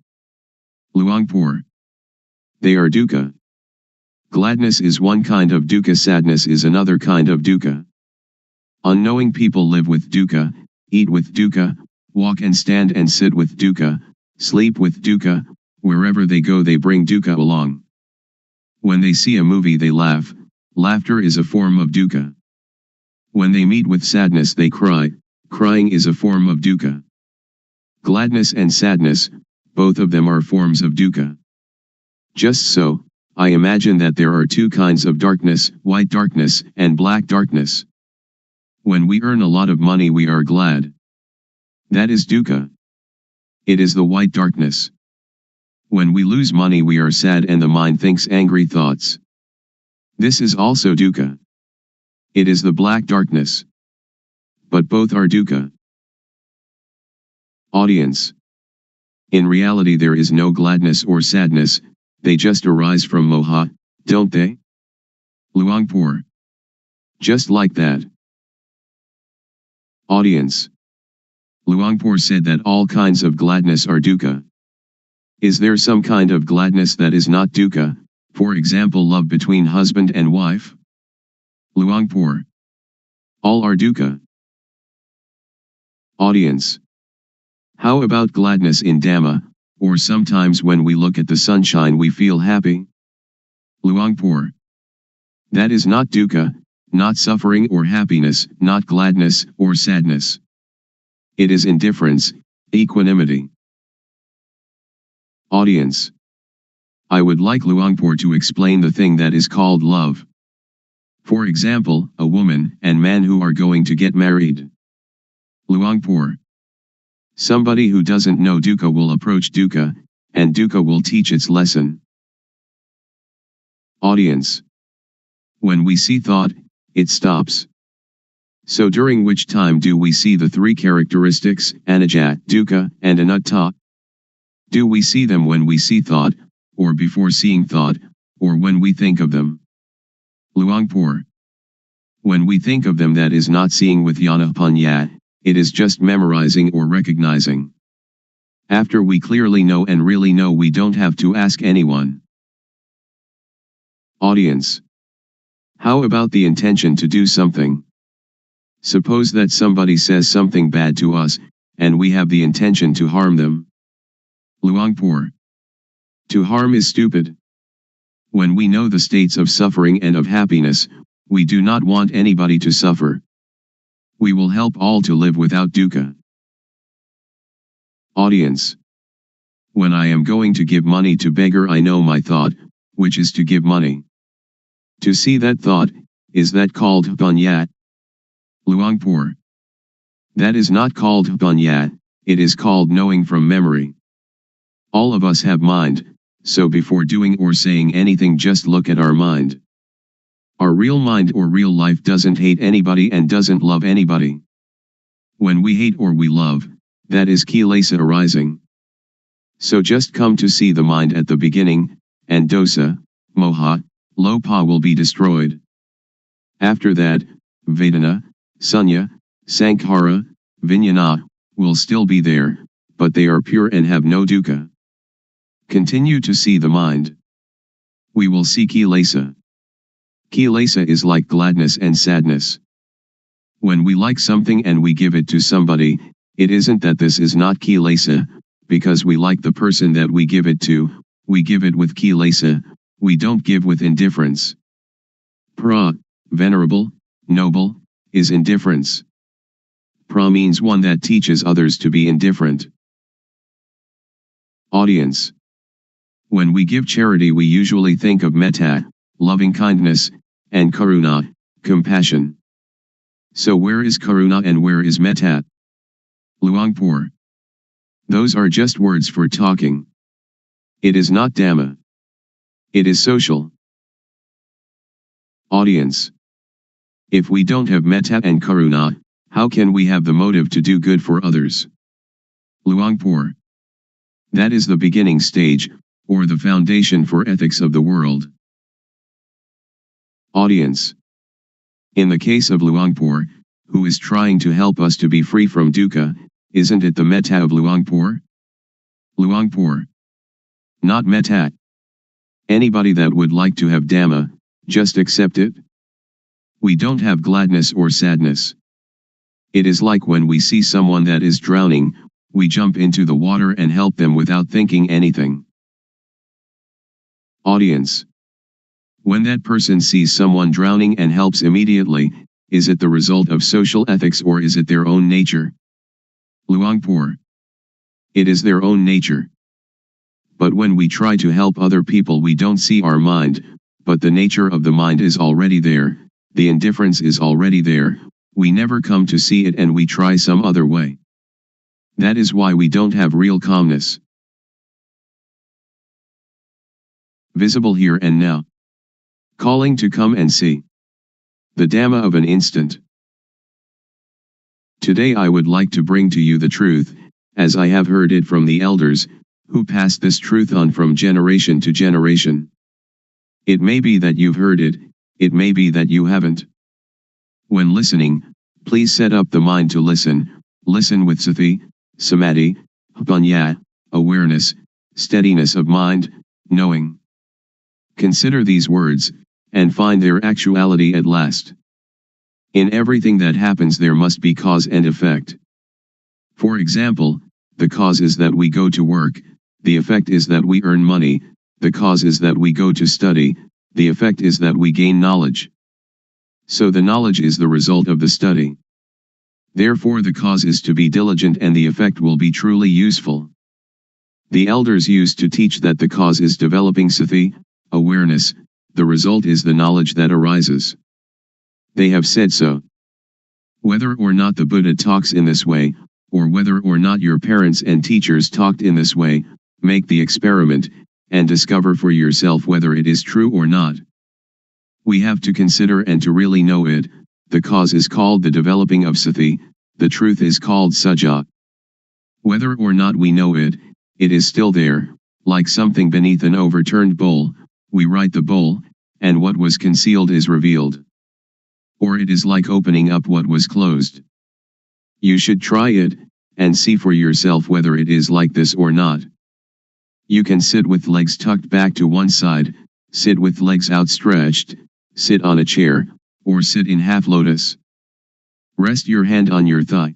Speaker 1: Luangpor. They are dukkha. Gladness is one kind of dukkha, sadness is another kind of dukkha. Unknowing people live with dukkha, eat with dukkha, walk and stand and sit with dukkha, sleep with dukkha, wherever they go they bring dukkha along. When they see a movie they laugh, laughter is a form of dukkha. When they meet with sadness they cry, crying is a form of dukkha. Gladness and sadness, both of them are forms of dukkha. Just so, I imagine that there are two kinds of darkness, white darkness and black darkness. When we earn a lot of money we are glad. That is dukkha. It is the white darkness. When we lose money we are sad and the mind thinks angry thoughts. This is also dukkha. It is the black darkness. But both are dukkha. Audience. In reality there is no gladness or sadness, they just arise from moha, don't they? Luangpor. Just like that. Audience. Luangpor said that all kinds of gladness are dukkha. Is there some kind of gladness that is not dukkha, for example love between husband and wife? Luangpor. All are dukkha. Audience. How about gladness in Dhamma, or sometimes when we look at the sunshine we feel happy? Luangpor. That is not dukkha, not suffering or happiness, not gladness or sadness. It is indifference, equanimity. Audience. I would like Luangpor to explain the thing that is called love. For example, a woman and man who are going to get married. Luangpor. Somebody who doesn't know dukkha will approach dukkha, and dukkha will teach its lesson. Audience. When we see thought, it stops. So during which time do we see the three characteristics, anicca, dukkha, and anatta? Do we see them when we see thought, or before seeing thought, or when we think of them? Luangpor. When we think of them that is not seeing with jnana-panya, it is just memorizing or recognizing. After we clearly know and really know we don't have to ask anyone. Audience. How about the intention to do something? Suppose that somebody says something bad to us, and we have the intention to harm them. Luangpor. To harm is stupid. When we know the states of suffering and of happiness, we do not want anybody to suffer. We will help all to live without dukkha. Audience. When I am going to give money to beggar I know my thought, which is to give money. To see that thought, is that called panya? Luangpor. That is not called panya, it is called knowing from memory. All of us have mind, so before doing or saying anything just look at our mind. Our real mind or real life doesn't hate anybody and doesn't love anybody. When we hate or we love, that is kilesa arising. So just come to see the mind at the beginning, and dosa, moha, lopa will be destroyed. After that, vedana, sunya, sankhara, vijnana, will still be there, but they are pure and have no dukkha. Continue to see the mind. We will see kilesa. Kilesa is like gladness and sadness. When we like something and we give it to somebody, it isn't that this is not kilesa, because we like the person that we give it to, we give it with kilesa, we don't give with indifference. Pra, venerable, noble, is indifference. Pra means one that teaches others to be indifferent. Audience. When we give charity we usually think of metta, loving kindness, and karuna, compassion. So where is karuna and where is metta? Luangpor. Those are just words for talking. It is not Dhamma. It is social. Audience. If we don't have metta and karuna, how can we have the motive to do good for others? Luangpor. That is the beginning stage, or the foundation for ethics of the world. Audience. In the case of Luangpor, who is trying to help us to be free from dukkha, isn't it the metta of Luangpor? Luangpor. Not metta. Anybody that would like to have Dhamma, just accept it. We don't have gladness or sadness. It is like when we see someone that is drowning, we jump into the water and help them without thinking anything. Audience. When that person sees someone drowning and helps immediately, is it the result of social ethics or is it their own nature? Luangpor. It is their own nature. But when we try to help other people we don't see our mind, but the nature of the mind is already there, the indifference is already there, we never come to see it and we try some other way. That is why we don't have real calmness. Visible here and now. Calling to come and see. The Dhamma of an instant. Today I would like to bring to you the truth, as I have heard it from the elders, who passed this truth on from generation to generation. It may be that you've heard it may be that you haven't. When listening, please set up the mind to listen. Listen with sati, samadhi, panya, awareness, steadiness of mind, knowing. Consider these words, and find their actuality at last. In everything that happens there must be cause and effect. For example, the cause is that we go to work, the effect is that we earn money, the cause is that we go to study, the effect is that we gain knowledge. So the knowledge is the result of the study. Therefore the cause is to be diligent and the effect will be truly useful. The elders used to teach that the cause is developing sati, awareness, the result is the knowledge that arises. They have said so. Whether or not the Buddha talks in this way, or whether or not your parents and teachers talked in this way, make the experiment, and discover for yourself whether it is true or not. We have to consider and to really know it. The cause is called the developing of sati, the truth is called sajja. Whether or not we know it, it is still there, like something beneath an overturned bowl, we right the bowl, and what was concealed is revealed. Or it is like opening up what was closed. You should try it, and see for yourself whether it is like this or not. You can sit with legs tucked back to one side, sit with legs outstretched, sit on a chair, or sit in half lotus. Rest your hand on your thigh.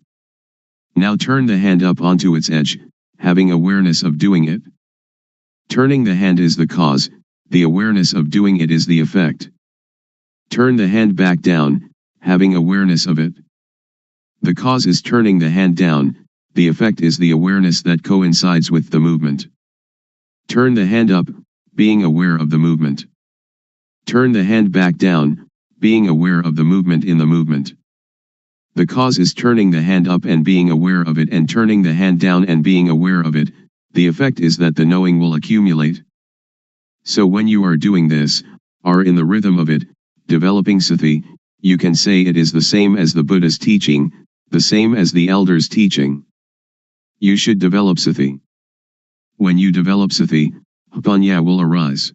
Speaker 1: Now turn the hand up onto its edge, having awareness of doing it. Turning the hand is the cause, the awareness of doing it is the effect. Turn the hand back down, having awareness of it. The cause is turning the hand down, the effect is the awareness that coincides with the movement. Turn the hand up, being aware of the movement. Turn the hand back down, being aware of the movement in the movement. The cause is turning the hand up and being aware of it and turning the hand down and being aware of it, the effect is that the knowing will accumulate. So when you are doing this, are in the rhythm of it, developing sati, you can say it is the same as the Buddha's teaching, the same as the elders' teaching. You should develop sati. When you develop sati, panya will arise.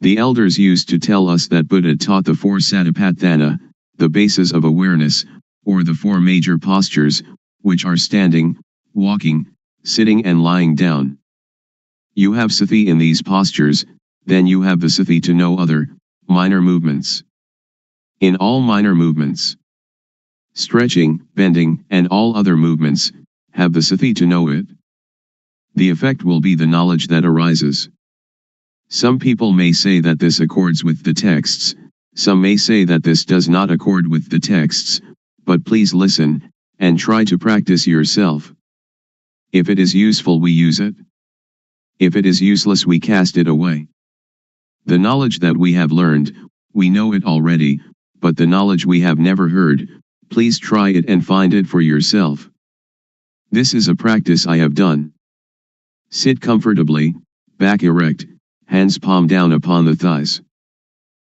Speaker 1: The elders used to tell us that Buddha taught the four satipatthana, the bases of awareness, or the four major postures, which are standing, walking, sitting and lying down. You have sati in these postures, then you have the sati to know other, minor movements. In all minor movements, stretching, bending, and all other movements, have the sati to know it. The effect will be the knowledge that arises. Some people may say that this accords with the texts, some may say that this does not accord with the texts, but please listen, and try to practice yourself. If it is useful we use it. If it is useless we cast it away. The knowledge that we have learned, we know it already, but the knowledge we have never heard, please try it and find it for yourself. This is a practice I have done. Sit comfortably, back erect, hands palm down upon the thighs.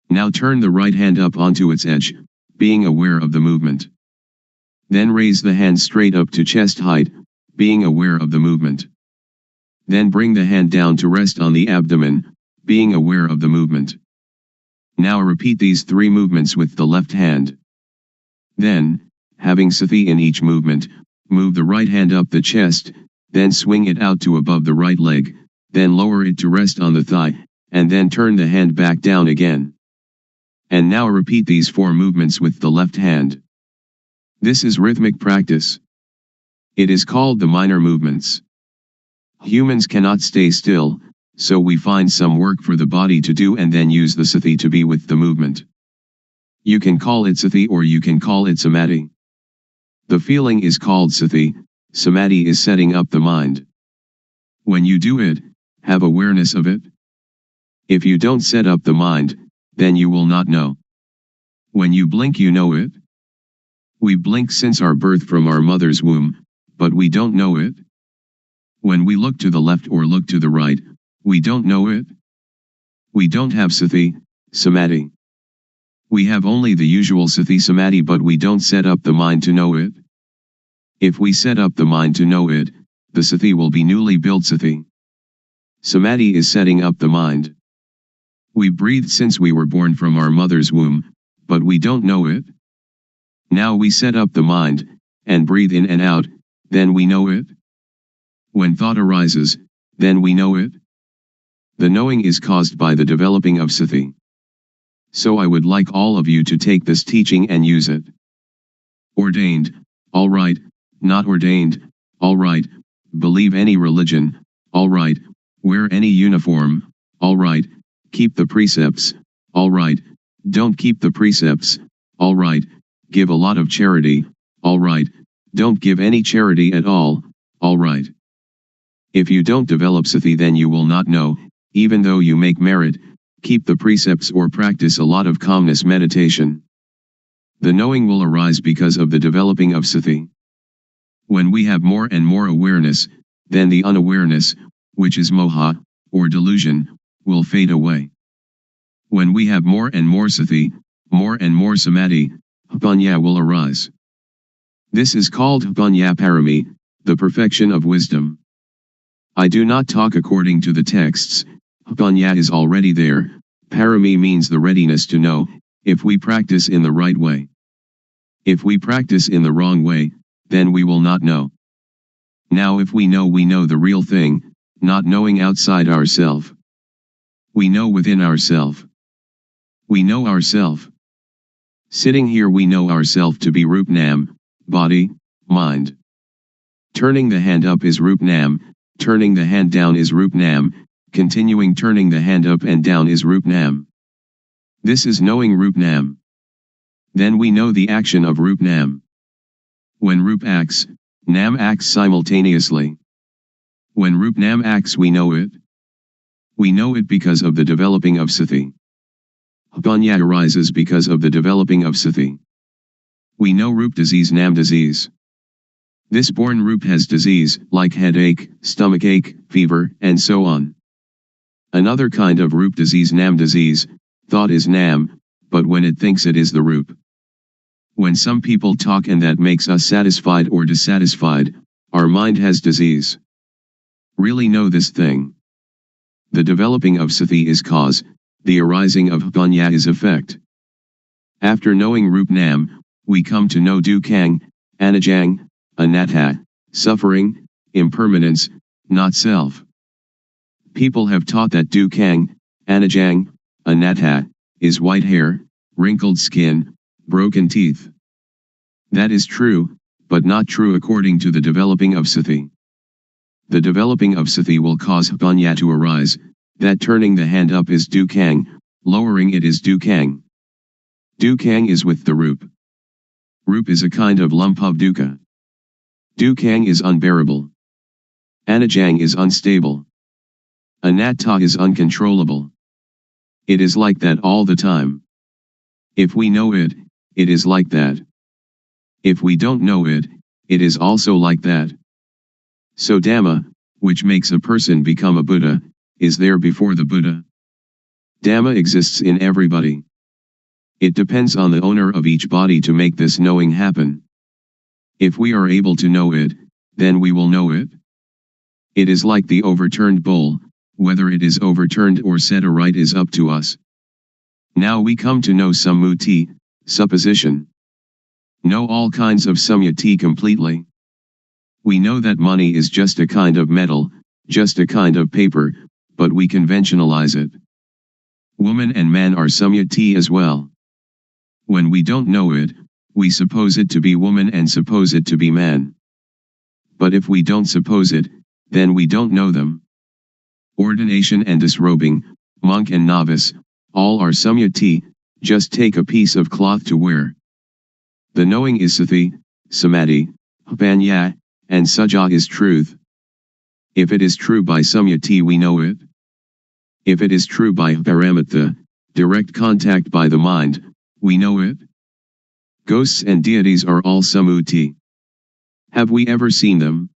Speaker 1: Now turn the right hand up onto its edge, being aware of the movement. Then raise the hand straight up to chest height, being aware of the movement. Then bring the hand down to rest on the abdomen, being aware of the movement. Now repeat these three movements with the left hand. Then, having sati in each movement, move the right hand up the chest, then swing it out to above the right leg, then lower it to rest on the thigh, and then turn the hand back down again. And now repeat these four movements with the left hand. This is rhythmic practice. It is called the minor movements. Humans cannot stay still, so we find some work for the body to do and then use the sati to be with the movement. You can call it sati or you can call it samadhi. The feeling is called sati, samadhi is setting up the mind. When you do it, have awareness of it. If you don't set up the mind, then you will not know. When you blink you know it. We blink since our birth from our mother's womb, but we don't know it. When we look to the left or look to the right, we don't know it. We don't have sati, samadhi. We have only the usual sati samadhi but we don't set up the mind to know it. If we set up the mind to know it, the sati will be newly built sati. Samadhi is setting up the mind. We breathe since we were born from our mother's womb, but we don't know it. Now we set up the mind, and breathe in and out, then we know it. When thought arises, then we know it. The knowing is caused by the developing of sati. So I would like all of you to take this teaching and use it. Ordained, all right. Not ordained, all right. Believe any religion, all right. Wear any uniform, all right. Keep the precepts, all right. Don't keep the precepts, all right. Give a lot of charity, all right. Don't give any charity at all right. If you don't develop sati, then you will not know, even though you make merit, keep the precepts or practice a lot of calmness meditation. The knowing will arise because of the developing of sati. When we have more and more awareness, then the unawareness, which is moha, or delusion, will fade away. When we have more and more sati, more and more samadhi, panya will arise. This is called panya parami, the perfection of wisdom. I do not talk according to the texts. Panya is already there. Parami means the readiness to know, if we practice in the right way. If we practice in the wrong way, then we will not know. Now if we know the real thing, not knowing outside ourself. We know within ourself. We know ourself. Sitting here we know ourself to be Rup Nam, body, mind. Turning the hand up is Rup Nam, turning the hand down is Rup Nam, continuing turning the hand up and down is Rup Nam. This is knowing Rup Nam. Then we know the action of Rup Nam. When Rup acts, Nam acts simultaneously. When Rup Nam acts we know it. We know it because of the developing of sati. Panya arises because of the developing of sati. We know Rup disease, Nam disease. This born Rup has disease, like headache, stomachache, fever, and so on. Another kind of Rup disease, Nam disease, thought is Nam, but when it thinks it is the Rup. When some people talk and that makes us satisfied or dissatisfied, our mind has disease. Really know this thing. The developing of sati is cause, the arising of panya is effect. After knowing Rup Nam, we come to know Dukkhang, Anajang, Anatta, suffering, impermanence, not self. People have taught that Dukkhang, Anajang, Anatta, is white hair, wrinkled skin, broken teeth. That is true, but not true according to the developing of sati. The developing of sati will cause panya to arise, that turning the hand up is Dukkhang, lowering it is Dukkhang. Dukkhang is with the Rup. Rup is a kind of lump of dukkha. Dukkhang is unbearable. Anajang is unstable. Anatta is uncontrollable. It is like that all the time. If we know it, it is like that. If we don't know it, it is also like that. So Dhamma, which makes a person become a Buddha, is there before the Buddha. Dhamma exists in everybody. It depends on the owner of each body to make this knowing happen. If we are able to know it, then we will know it. It is like the overturned bowl, whether it is overturned or set aright is up to us. Now we come to know sammuti, supposition. Know all kinds of samyati completely. We know that money is just a kind of metal, just a kind of paper, but we conventionalize it. Woman and man are samyati as well. When we don't know it, we suppose it to be woman and suppose it to be man. But if we don't suppose it, then we don't know them. Ordination and disrobing, monk and novice, all are samyati, just take a piece of cloth to wear. The knowing is sati, samadhi, panya, and saja is truth. If it is true by samyati we know it. If it is true by paramattha, direct contact by the mind, we know it. Ghosts and deities are all sammuti. Have we ever seen them?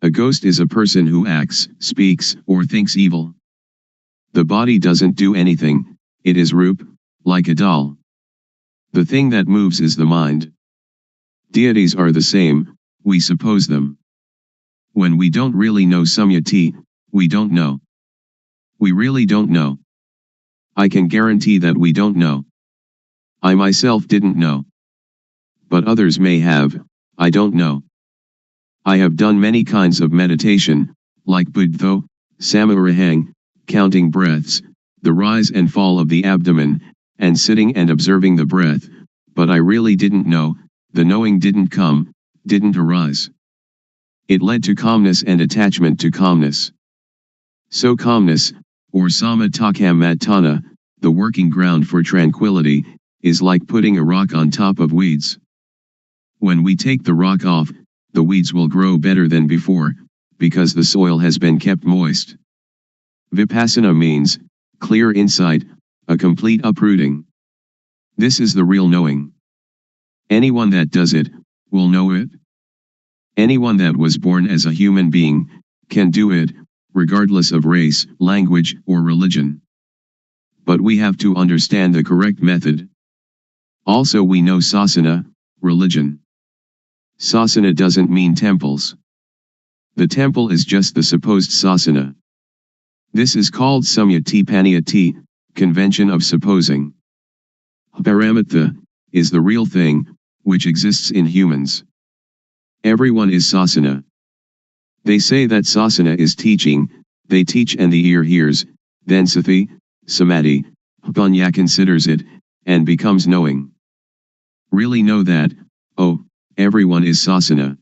Speaker 1: A ghost is a person who acts, speaks, or thinks evil. The body doesn't do anything, it is Rup, like a doll. The thing that moves is the mind. Deities are the same, we suppose them. When we don't really know Samyati, we don't know. We really don't know. I can guarantee that we don't know. I myself didn't know. But others may have, I don't know. I have done many kinds of meditation, like Buddho, Samarahang, counting breaths, the rise and fall of the abdomen, and sitting and observing the breath, but I really didn't know, the knowing didn't come, didn't arise. It led to calmness and attachment to calmness. So calmness, or samatthakamatthana, the working ground for tranquility, is like putting a rock on top of weeds. When we take the rock off, the weeds will grow better than before, because the soil has been kept moist. Vipassana means clear insight, a complete uprooting. This is the real knowing. Anyone that does it, will know it. Anyone that was born as a human being, can do it, regardless of race, language, or religion. But we have to understand the correct method. Also we know sasana, religion. Sasana doesn't mean temples. The temple is just the supposed sasana. This is called samyati paniyati, convention of supposing. Paramatha is the real thing, which exists in humans. Everyone is sasana. They say that sasana is teaching, they teach and the ear hears, then sati, samadhi, panya considers it, and becomes knowing. Really know that, oh, everyone is sasana.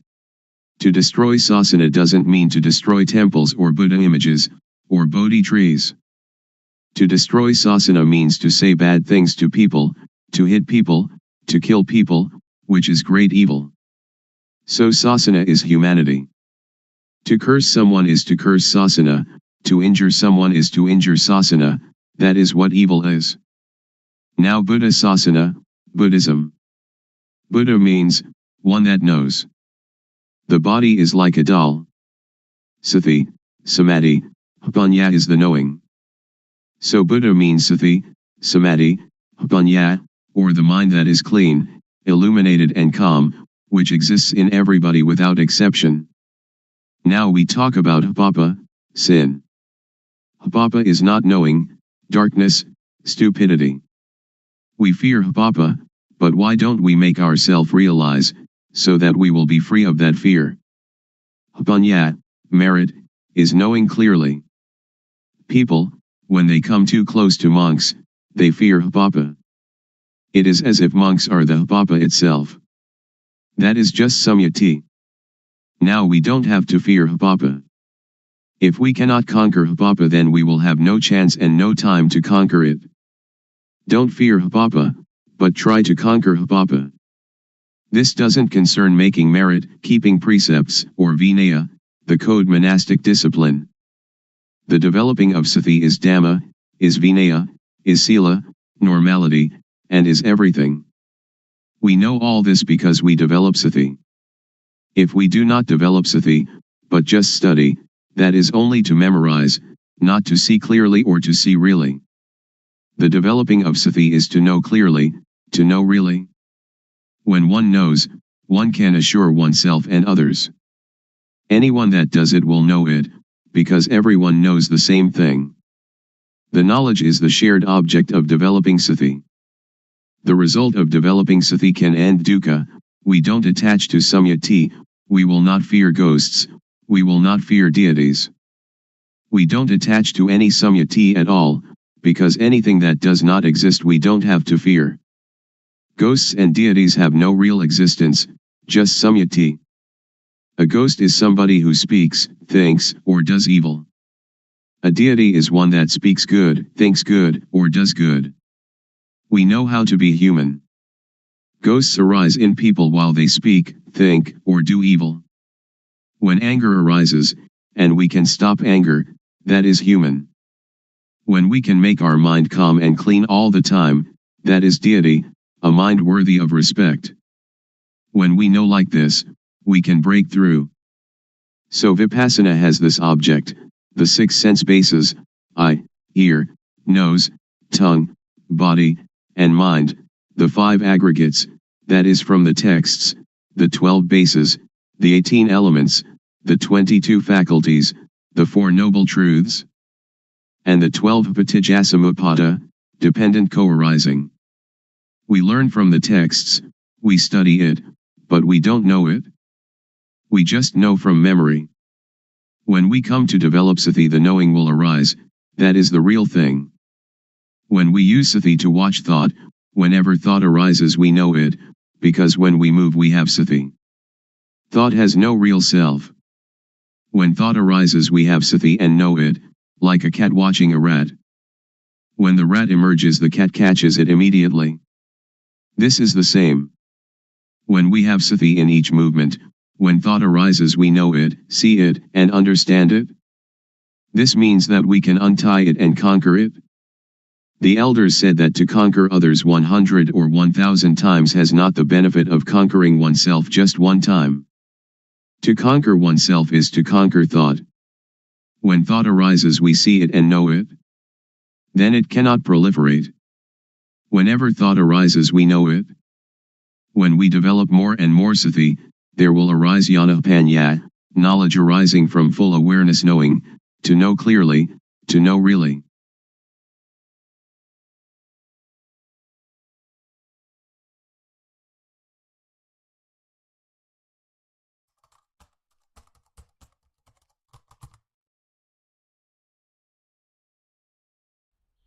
Speaker 1: To destroy sasana doesn't mean to destroy temples or Buddha images, or Bodhi trees. To destroy sasana means to say bad things to people, to hit people, to kill people, which is great evil. So sasana is humanity. To curse someone is to curse sasana, to injure someone is to injure sasana, that is what evil is. Now Buddha sasana, Buddhism. Buddha means, one that knows. The body is like a doll. Sati, samadhi, panya is the knowing. So Buddha means sati, samadhi, panya, or the mind that is clean, illuminated and calm, which exists in everybody without exception. Now we talk about papa, sin. Papa is not knowing, darkness, stupidity. We fear papa, but why don't we make ourselves realize, so that we will be free of that fear? Panya, merit, is knowing clearly. People, when they come too close to monks, they fear papa. It is as if monks are the papa itself. That is just samyati. Now we don't have to fear papa. If we cannot conquer papa, then we will have no chance and no time to conquer it. Don't fear papa, but try to conquer papa. This doesn't concern making merit, keeping precepts, or vinaya, the code monastic discipline. The developing of sati is dhamma, is vinaya, is sila, normality, and is everything. We know all this because we develop sati. If we do not develop sati, but just study, that is only to memorize, not to see clearly or to see really. The developing of sati is to know clearly, to know really. When one knows, one can assure oneself and others. Anyone that does it will know it, because everyone knows the same thing. The knowledge is the shared object of developing sati. The result of developing sati can end dukkha. We don't attach to samyati, we will not fear ghosts, we will not fear deities. We don't attach to any samyati at all, because anything that does not exist we don't have to fear. Ghosts and deities have no real existence, just samyati. A ghost is somebody who speaks, thinks, or does evil. A deity is one that speaks good, thinks good, or does good. We know how to be human. Ghosts arise in people while they speak, think, or do evil. When anger arises, and we can stop anger, that is human. When we can make our mind calm and clean all the time, that is deity, a mind worthy of respect. When we know like this, we can break through. So Vipassana has this object, the 6 sense bases, eye, ear, nose, tongue, body, and mind, the 5 aggregates, that is from the texts, the 12 bases, the 18 elements, the 22 faculties, the Four Noble Truths, and the 12 Patijjasamuppada, dependent co-arising. We learn from the texts, we study it, but we don't know it. We just know from memory. When we come to develop sati, the knowing will arise, that is the real thing. When we use sati to watch thought, whenever thought arises we know it, because when we move we have sati. Thought has no real self. When thought arises we have sati and know it, like a cat watching a rat. When the rat emerges the cat catches it immediately. This is the same. When we have sati in each movement, when thought arises we know it, see it, and understand it. This means that we can untie it and conquer it. The elders said that to conquer others 100 or 1000 times has not the benefit of conquering oneself just one time. To conquer oneself is to conquer thought. When thought arises we see it and know it. Then it cannot proliferate. Whenever thought arises we know it. When we develop more and more sati, there will arise jnana-panya, knowledge arising from full awareness, knowing, to know clearly, to know really.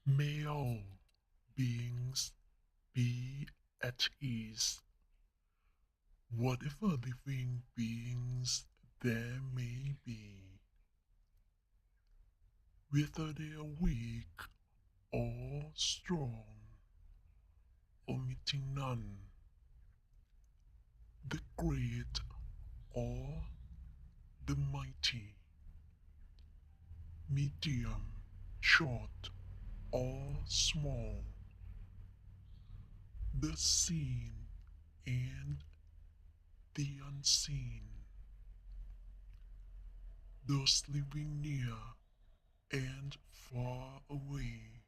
Speaker 2: May all beings be at ease. Whatever living beings there may be, whether they are weak or strong, omitting none, the great or the mighty, medium, short or small, the seen and the unseen, those living near and far away,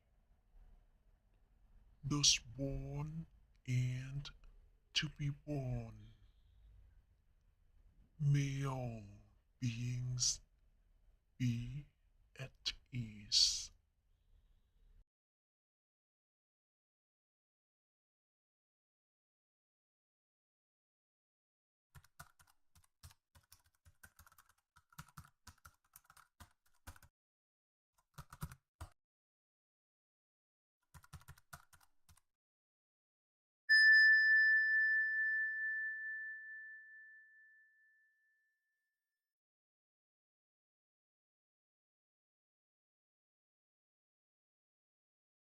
Speaker 2: those born and to be born. May all beings be